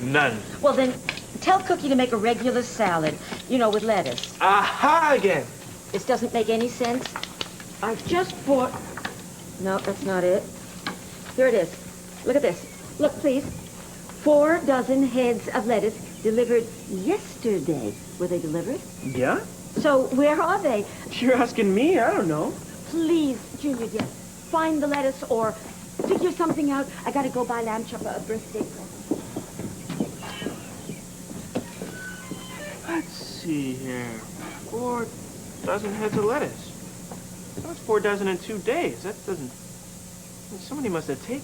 None. Well, then, tell Cookie to make a regular salad, you know, with lettuce. Aha again. This doesn't make any sense. I just bought... No, that's not it. Here it is. Look at this. Look, please. 4 dozen heads of lettuce delivered yesterday. Were they delivered? Yeah? So where are they? You're asking me? I don't know. Please, Junior, dear, find the lettuce or figure something out. I gotta go buy Lamb Chop a birthday present. Let's see here. 4 dozen heads of lettuce. That's 4 dozen in 2 days. That doesn't... Somebody must have taken...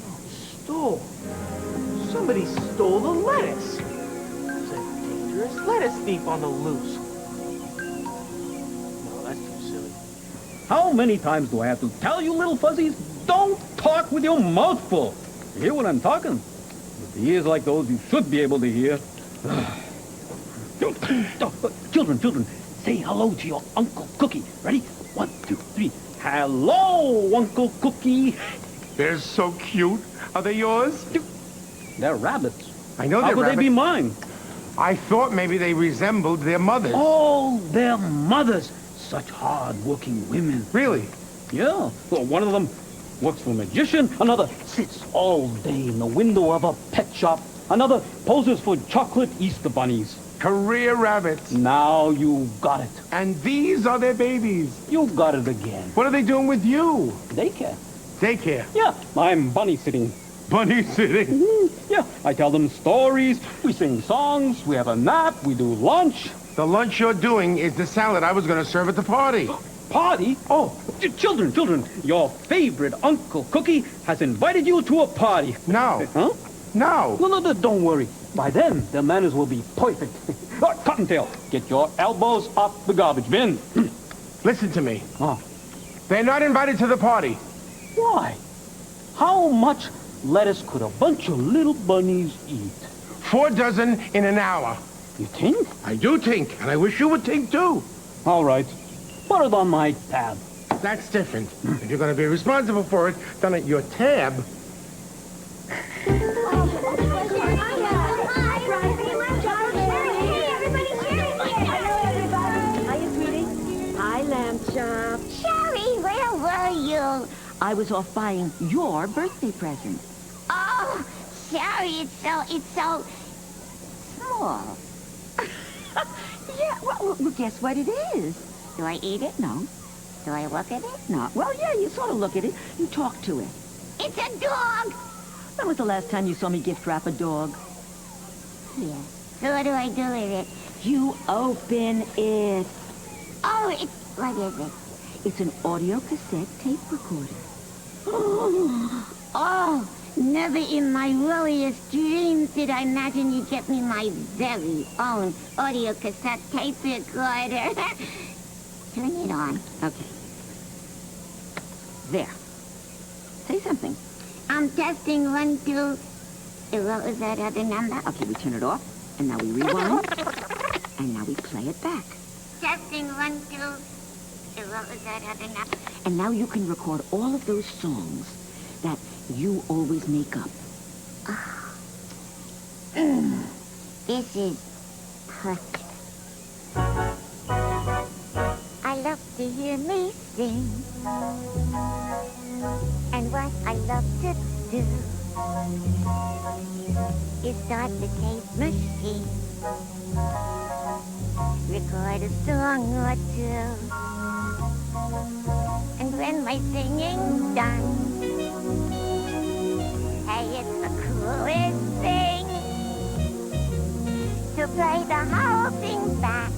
Oh, stole. Somebody stole the lettuce. There's a dangerous lettuce thief on the loose. No, that's too silly. How many times do I have to tell you, little fuzzies? Don't talk with your mouth full. You hear what I'm talking? With ears like those, you should be able to hear. Children, say hello to your Uncle Cookie. Ready? 1, 2, 3. Hello, Uncle Cookie. They're so cute. Are they yours? They're rabbits. I know How they're could rabbits. they be mine? I thought maybe they resembled their mothers. Oh, they're mothers. Such hard-working women. Really? Yeah. Well, one of them works for a magician. Another sits all day in the window of a pet shop. Another poses for chocolate Easter bunnies. Career rabbits. Now you got it. And these are their babies. You got it again. What are they doing with you? Daycare. Daycare. Yeah, I'm bunny sitting. Bunny sitting. Yeah, I tell them stories, we sing songs, we have a nap, we do lunch. The lunch you're doing is the salad I was going to serve at the party. Party? Oh, children, your favorite Uncle Cookie has invited you to a party. No. Huh? No. No, don't worry. By then, their manners will be perfect. Cottontail, get your elbows off the garbage bin. Listen to me. Oh, They're not invited to the party. why? How much lettuce could a bunch of little bunnies eat? 4 dozen in an hour. You think? I do think, and I wish you would think too. All right. Put it on my tab. That's different. If you're going to be responsible for it, then at your tab. Hiya, sweetie. Hi, Lamb Chop. Shari, where were you? I was off buying your birthday present. Oh, Shari, it's so small. Yeah, well, guess what it is? Do I eat it? No. Do I look at it? No. Well, yeah, you sort of look at it. You talk to it. It's a dog. When was the last time you saw me gift wrap a dog? Yeah. So what do I do with it? You open it. Oh, what is it? It's an audio cassette tape recorder. Oh, never in my williest dreams did I imagine you'd get me my very own audio cassette tape recorder. Turn it on. Okay. There. Say something. I'm testing 1, 2. What was that other number? Okay, we turn it off, and now we rewind, and now we play it back. Testing 1, 2. What was that other number? And now you can record all of those songs that you always make up. This is perfect. I love to hear me sing, and what I love to do is start the tape machine, record a song or 2, and when my singing's done, hey, it's the coolest thing to play the whole thing back.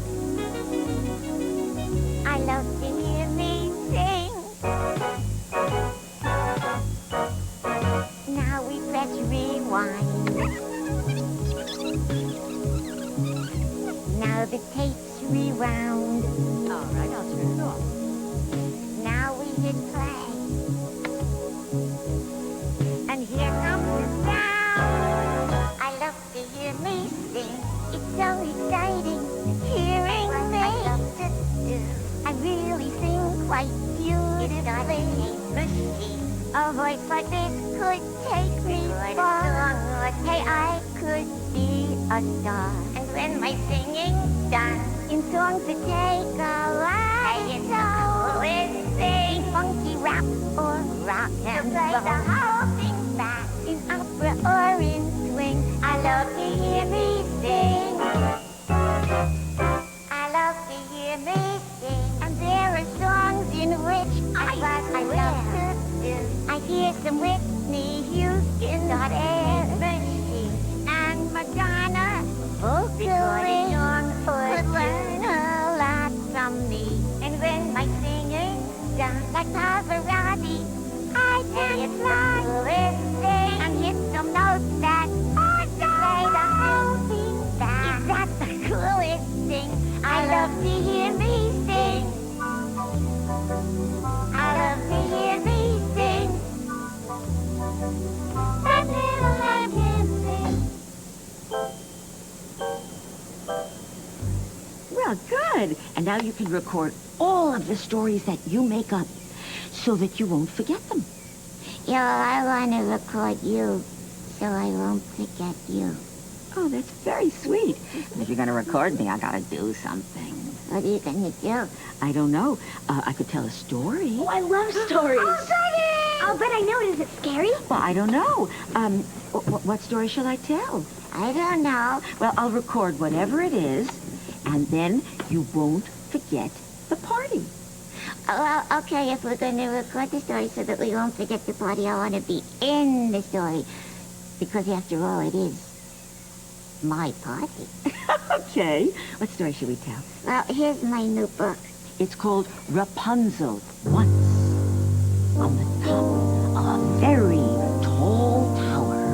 I love to hear me sing. Now we press rewind. Now the tape's rewound. All right, I'll turn it off. Now we hit play. And here comes the sound. I love to hear me sing. It's so exciting hearing me. I really sing quite beautifully. A voice like this could take me far. Hey, I a star. And when my singing's done, in songs that take a life, it's the coolest thing. Funky rap or rock and roll. To play the whole thing back in opera or in swing. I love to hear me sing. I love to hear me sing. And there are songs in which I love to do. I hear some Whitney Houston, Dot Machine, and Madonna. Both recording songs could learn a lot from me. And when my singing's done, like Pavarotti, I can fly and hit some notes that play the whole thing back. Is that the coolest thing? I love to hear me sing. I love to hear me sing. That little I can sing. Well, good. And now you can record all of the stories that you make up so that you won't forget them. Yeah, I want to record you so I won't forget you. Oh, that's very sweet. And if you're going to record me, I got to do something. What are you going to do? I don't know. I could tell a story. Oh, I love stories. Oh, goody! I'll bet I know it. Is it scary? Well, I don't know. What story shall I tell? I don't know. Well, I'll record whatever it is, and then you won't forget the party. Oh, well, okay, if we're going to record the story so that we won't forget the party, I want to be in the story. Because after all, it is my party. Okay. What story should we tell? Well, here's my new book. It's called Rapunzel. Once, on the top of a very tall tower,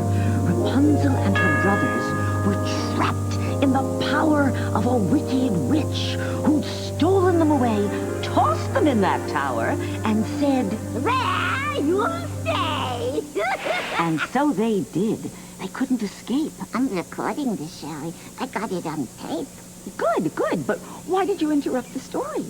Rapunzel and her brothers were trapped in the power of a wicked witch who'd stolen them away, tossed them in that tower, and said, There you'll stay! and so they did. They couldn't escape. I'm recording this, Shari. I got it on tape. Good, good. But why did you interrupt the story?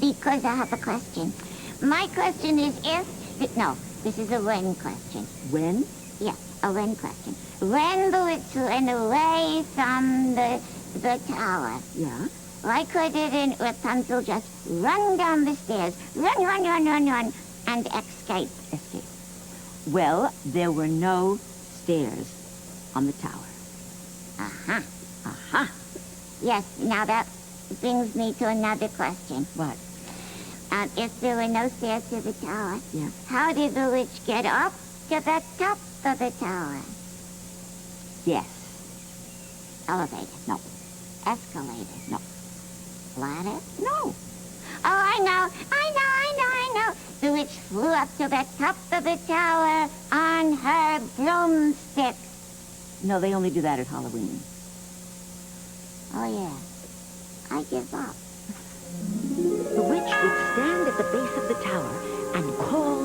Because I have a question. My question is if... No, this is a when question. When? Yeah, a when question. When the witch went away from the tower, Yeah? why couldn't Rapunzel just run down the stairs? Run, and escape. Escape. Well, there were no stairs on the tower. Uh-huh. Aha. Yes, now that brings me to another question. What? If there were no stairs to the tower, Yeah. how did the witch get up to the top of the tower? Yes. Elevator? No. Escalator? No. Ladder? No. Oh, I know. The witch flew up to the top of the tower on her broomstick. No, they only do that at Halloween. Oh, yeah. I give up. The witch would stand at the base of the tower and call,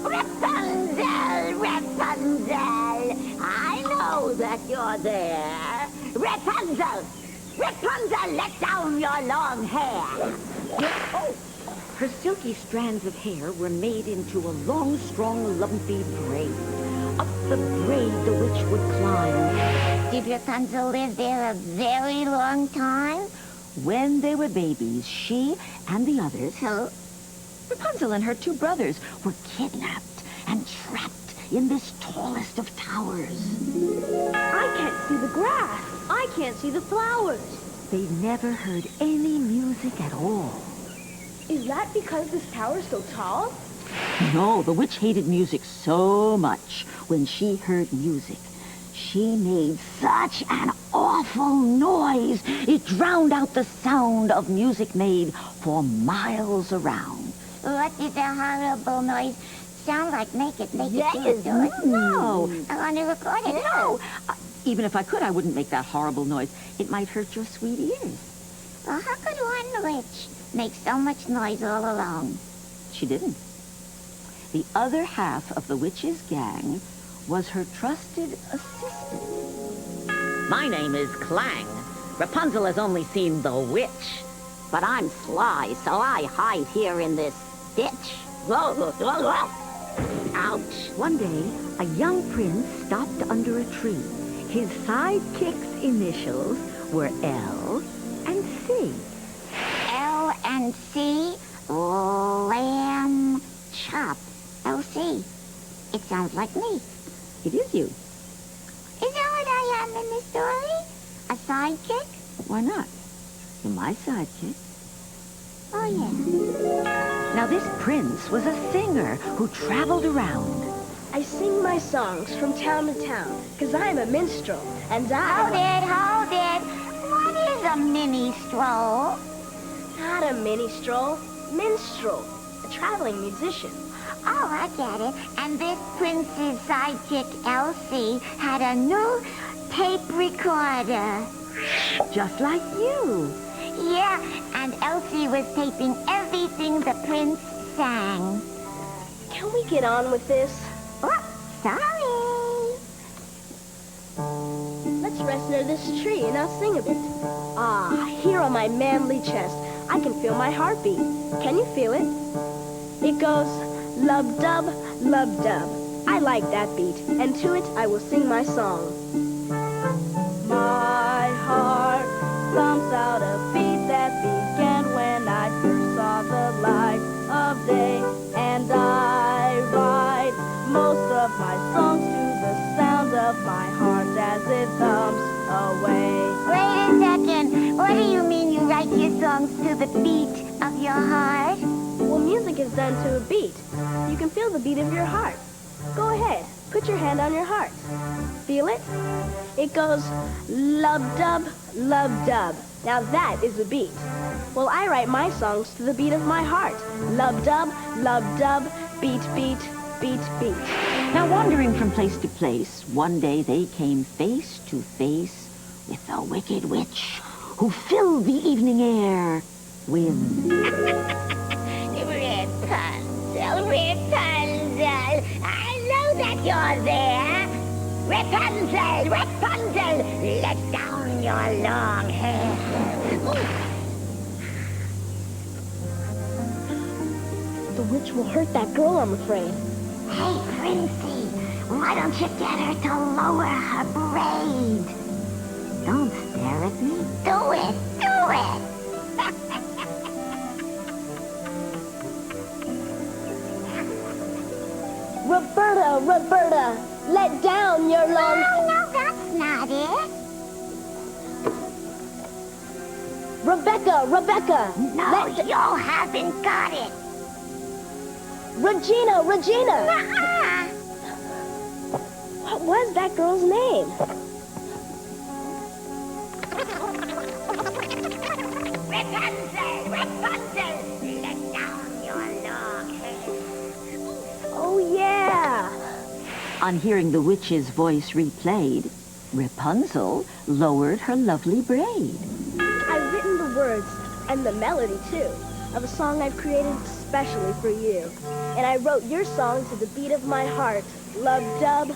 Rapunzel! Rapunzel! I know that you're there. Rapunzel! Rapunzel, let down your long hair. oh! Her silky strands of hair were made into a long, strong, lumpy braid. Up the braid the witch would climb. Did Rapunzel live there a very long time? When they were babies, she and the others, So, Rapunzel and her two brothers, were kidnapped and trapped in this tallest of towers. I can't see the grass. I can't see the flowers. They never heard any music at all. Is that because this tower's so tall? No, the witch hated music so much. When she heard music, she made such an awful noise. It drowned out the sound of music made for miles around. what did the horrible noise sound like? Make it, do it. No. I want to record it. No. Even if I could, I wouldn't make that horrible noise. It might hurt your sweet ears. Well, how could one witch make so much noise all alone? She didn't. The other half of the witch's gang was her trusted assistant. My name is Clang. Rapunzel has only seen the witch. But I'm sly, so I hide here in this ditch. Ouch. One day, a young prince stopped under a tree. His sidekick's initials were L and C. L and C, lamb chop. LC. It sounds like me. It is you. Is that what I am in the story? A sidekick? Why not? You're my sidekick. Oh, yeah. Now, this prince was a singer who traveled around. I sing my songs from town to town, 'cause I'm a minstrel, and Hold it. What is a mini-stroll? Not a mini-stroll, minstrel, a traveling musician. Oh, I get it. And this prince's sidekick, Elsie, had a new tape recorder. Just like you. Yeah, and Elsie was taping everything the prince sang. Can we get on with this? Oh, sorry. Let's rest under this tree and I'll sing a bit. Ah, here on my manly chest, I can feel my heartbeat. Can you feel it? It goes lub-dub, lub-dub. I like that beat, and to it I will sing my song. My heart thumps out a beat that began when I first saw the light of day, and I write most of my songs to the sound of my heart as it thumps away. Wait a second. What do you mean you write your songs to the beat of your heart? Well, music is done to a beat. You can feel the beat of your heart. Go ahead, put your hand on your heart. Feel it? It goes lub-dub, lub-dub. Now that is a beat. Well, I write my songs to the beat of my heart. Lub-dub, lub-dub, beat, beat, beat, beat. Now, wandering from place to place, one day they came face to face with the wicked witch who filled the evening air with... Rapunzel, I know that you're there. Rapunzel, let down your long hair. The witch will hurt that girl, I'm afraid. Hey, Princey, why don't you get her to lower her braid? Don't stare at me. Do it. Roberta, let down your long... No, that's not it. Rebecca, No, you haven't got it. Regina. Nuh-uh. What was that girl's name? Rapunzel, let down your long hair. Oh, yeah. On hearing the witch's voice replayed, Rapunzel lowered her lovely braid. I've written the words and the melody, too, of a song I've created especially for you. And I wrote your song to the beat of my heart. Lub-dub,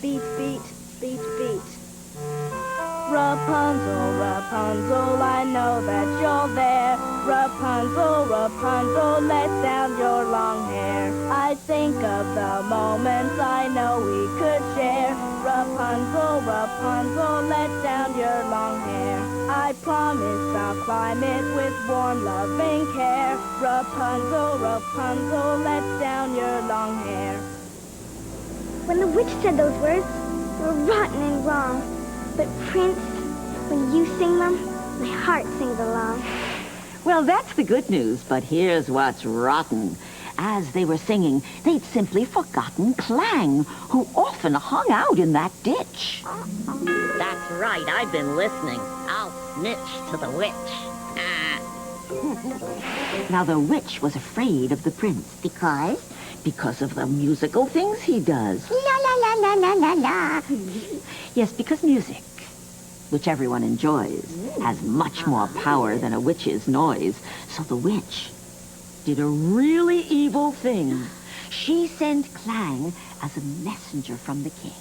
beat, beat, beat, beat. Rapunzel, I know that you're there. Rapunzel, let down your long hair. I think of the moments I know we could share. Rapunzel, let down your long hair. I promise I'll climb it with warm, loving care. Rapunzel, let down your long hair. When the witch said those words, they were rotten and wrong. But Prince, when you sing them, my heart sings along. Well, that's the good news, but here's what's rotten. As they were singing, they'd simply forgotten Clang, who often hung out in that ditch. That's right, I've been listening. I'll snitch to the witch. Now, the witch was afraid of the prince. Because? Because of the musical things he does. La la la la la la la. Yes, because music, which everyone enjoys, has much more power than a witch's noise. So the witch did a really evil thing. She sent Clang as a messenger from the king.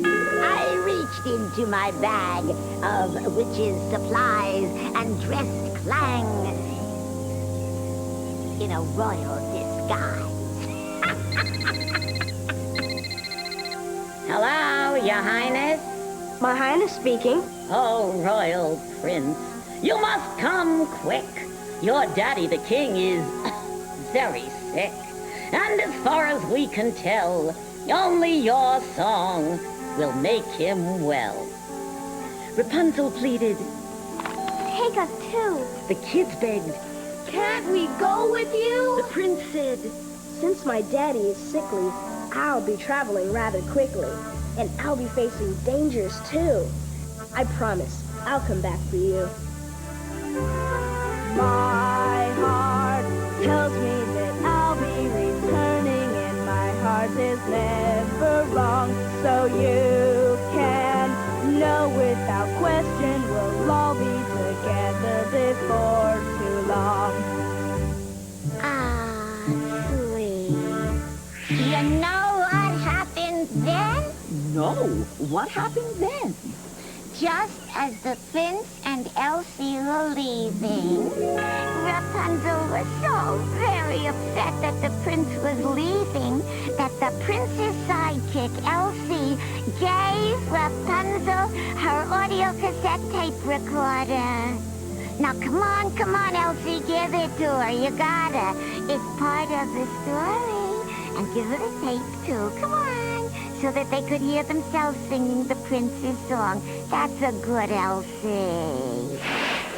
I reached into my bag of witch's supplies and dressed Clang in a royal disguise. Hello? Hello, Your Highness. My Highness speaking. Oh, Royal Prince, you must come quick. Your daddy, the king, is very sick. And as far as we can tell, only your song will make him well. Rapunzel pleaded. Take us too. The kids begged. Can't we go with you? The prince said, Since my daddy is sickly, I'll be traveling rather quickly. And I'll be facing dangers too. I promise I'll come back for you. My heart tells me that I'll be returning, and my heart is never wrong. So you can know without question we'll all be together before too long. Ah, sweet. You know what happened then? no, what happened then? Just as the prince and Elsie were leaving, Rapunzel was so very upset that the prince was leaving that the prince's sidekick, Elsie, gave Rapunzel her audio cassette tape recorder. Now, come on, Elsie, give it to her. You gotta. It's part of the story. And give her the tape, too. Come on. So that they could hear themselves singing the prince's song. That's a good Elsie.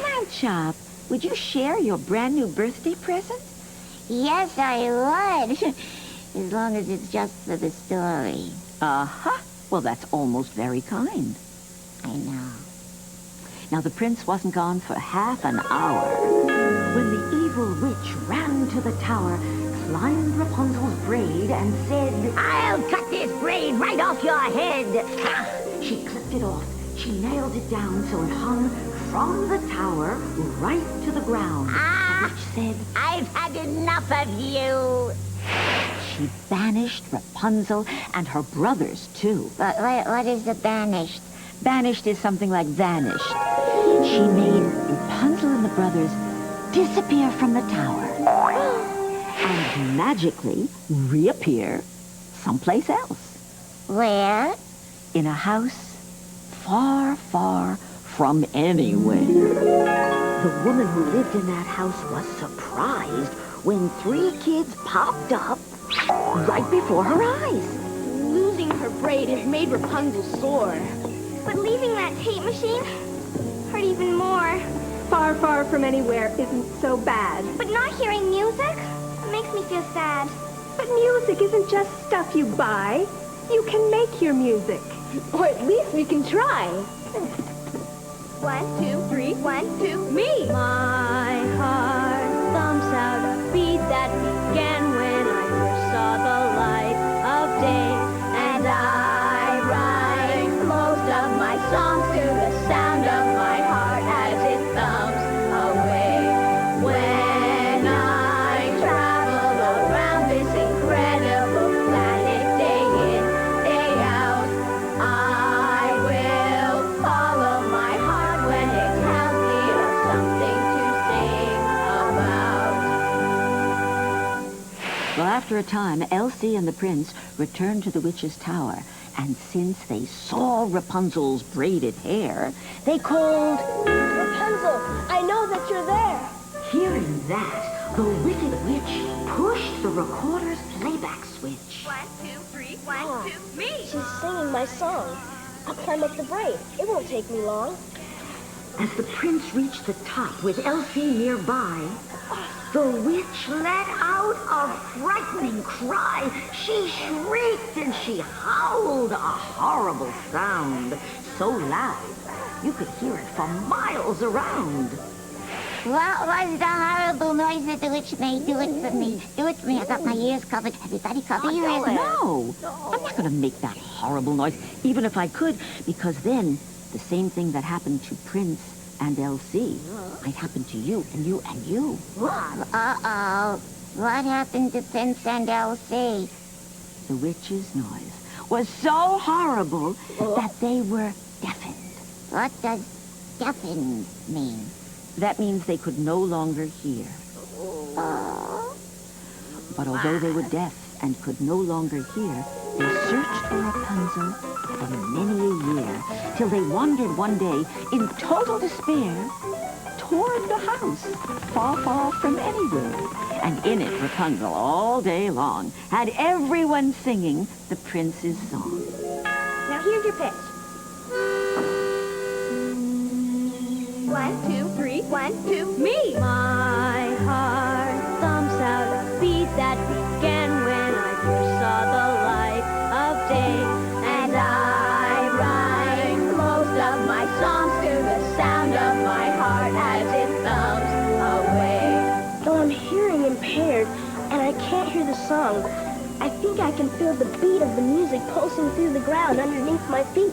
Lamb Chop, would you share your brand new birthday present? Yes, I would. As long as it's just for the story. Uh-huh. Well, that's almost very kind. I know. Now, the prince wasn't gone for half an hour when the evil witch ran to the tower, climbed Rapunzel's braid, and said, I'll cut this braid right off your head. She clipped it off. She nailed it down so it hung from the tower right to the ground. The witch said, I've had enough of you. She banished Rapunzel and her brothers, too. What is the banished? Banished is something like vanished. She made Rapunzel and the brothers disappear from the tower and magically reappear someplace else. Where? In a house far, far from anywhere. The woman who lived in that house was surprised when 3 kids popped up right before her eyes. Losing her braid had made Rapunzel sore. But leaving that tape machine hurt even more. Far, far from anywhere isn't so bad. But not hearing music makes me feel sad. But music isn't just stuff you buy. You can make your music. Or at least we can try. 1, 2, 3. 1, 2, Me! My heart thumps out a beat that began when I first saw the light of day. And I write most of my songs to the sound of my heart as it thumps away. When I travel around this incredible planet day in, day out, I will follow my heart when it tells me of something to sing about. Well, after a time, Elsie and the prince returned to the witch's tower, and since they saw Rapunzel's braided hair, they called, Rapunzel, I know that you're there. Hearing that, the wicked witch pushed the recorder's playback switch. 1, 2, 3. 1, 2. Me! She's singing my song. I'll climb up the braid. It won't take me long. As the prince reached the top with Elsie nearby, the witch let out a frightening cry. She shrieked and she howled a horrible sound, so loud you could hear it for miles around. What was the horrible noise that the witch made? Do it for me. Do it for me. I got my ears covered. Everybody cover your ears. No, I'm not going to make that horrible noise, even if I could, because then the same thing that happened to Prince and Elsie might happen to you and you and you. Uh-oh. What happened to Prince and Elsie? The witch's noise was so horrible that they were deafened. What does deafened mean? That means they could no longer hear. Oh. But although they were deaf and could no longer hear, They searched for Rapunzel for many a year, till they wandered one day in total despair toward the house, far, far from anywhere. And in it, Rapunzel, all day long, had everyone singing the prince's song. Now here's your pitch. 1, 2, 3. 1, 2, Me! My heart thumps out a beat that began when I first saw the light of day. And I rhyme most of my songs to the sound of my heart as it thumps away. Though I'm hearing impaired and I can't hear the song, I think I can feel the beat of the music pulsing through the ground underneath my feet,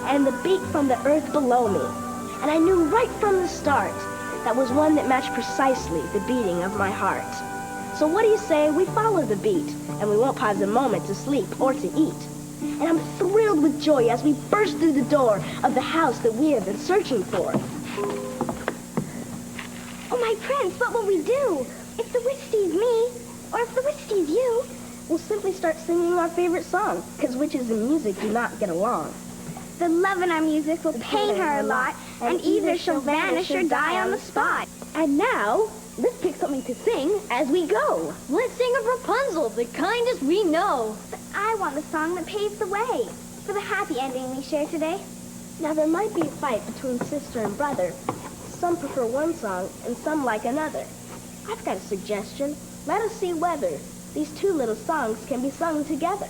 and the beat from the earth below me. And I knew right from the start that was one that matched precisely the beating of my heart. So what do you say we follow the beat, and we won't pause a moment to sleep or to eat? And I'm thrilled with joy as we burst through the door of the house that we have been searching for. Oh, my prince, what will we do? If the witch sees me, or if the witch sees you? We'll simply start singing our favorite song, because witches and music do not get along. The love in our music will pain her a lot, and either she'll vanish or die on the spot. And now, let's pick something to sing as we go. Let's sing of Rapunzel, the kindest we know. But I want the song that paves the way for the happy ending we share today. Now there might be a fight between sister and brother. Some prefer one song and some like another. I've got a suggestion. Let us see whether these two little songs can be sung together.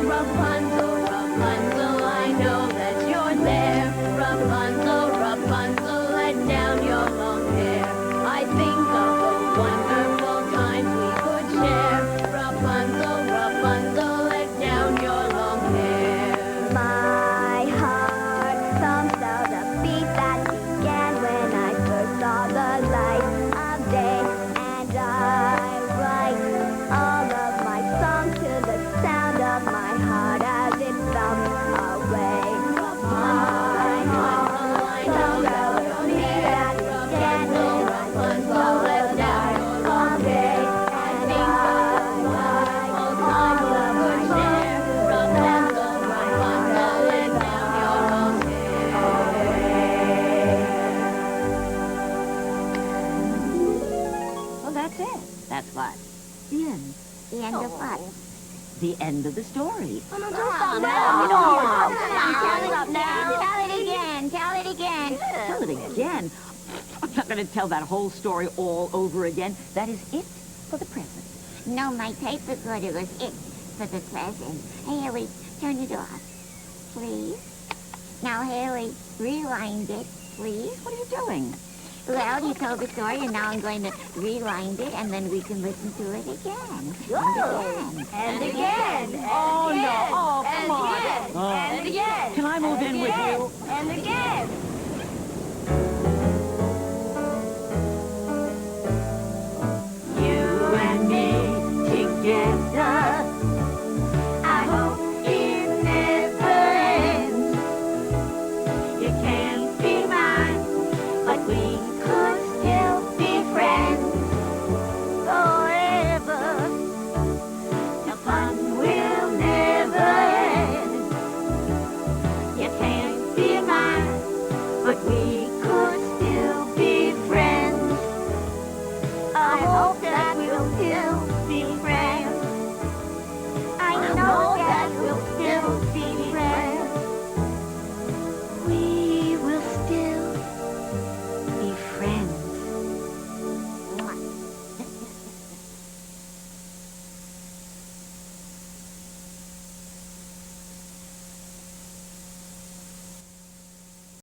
Rapunzel, Rapunzel, I know that you're there. Rapunzel, Rapunzel, let down your long hair. I think of the wonderful times we could share. Rapunzel, Rapunzel, let down your long hair. My heart thumps out a beat that began when I first saw the light of day. And I write all of my songs to the sound of my heart as it thumps away. My heart thumps out a beat that began when I first saw the light of day. And I write all of my songs to the sound of my heart as it thumps away. Well, that's it. That's what? The end. The end of what? The end of the story. Tell it again. Tell it again. Tell it again. I'm not going to tell that whole story all over again. That is it for the present. No, my paper cutter was it for the present. Hey, Haley, turn it off, please. Now, Haley, rewind it, please. What are you doing? Well, you told the story, and now I'm going to rewind it, and then we can listen to it again. And again. Oh, no. Oh, come on. And again. Can I move in with you? And again.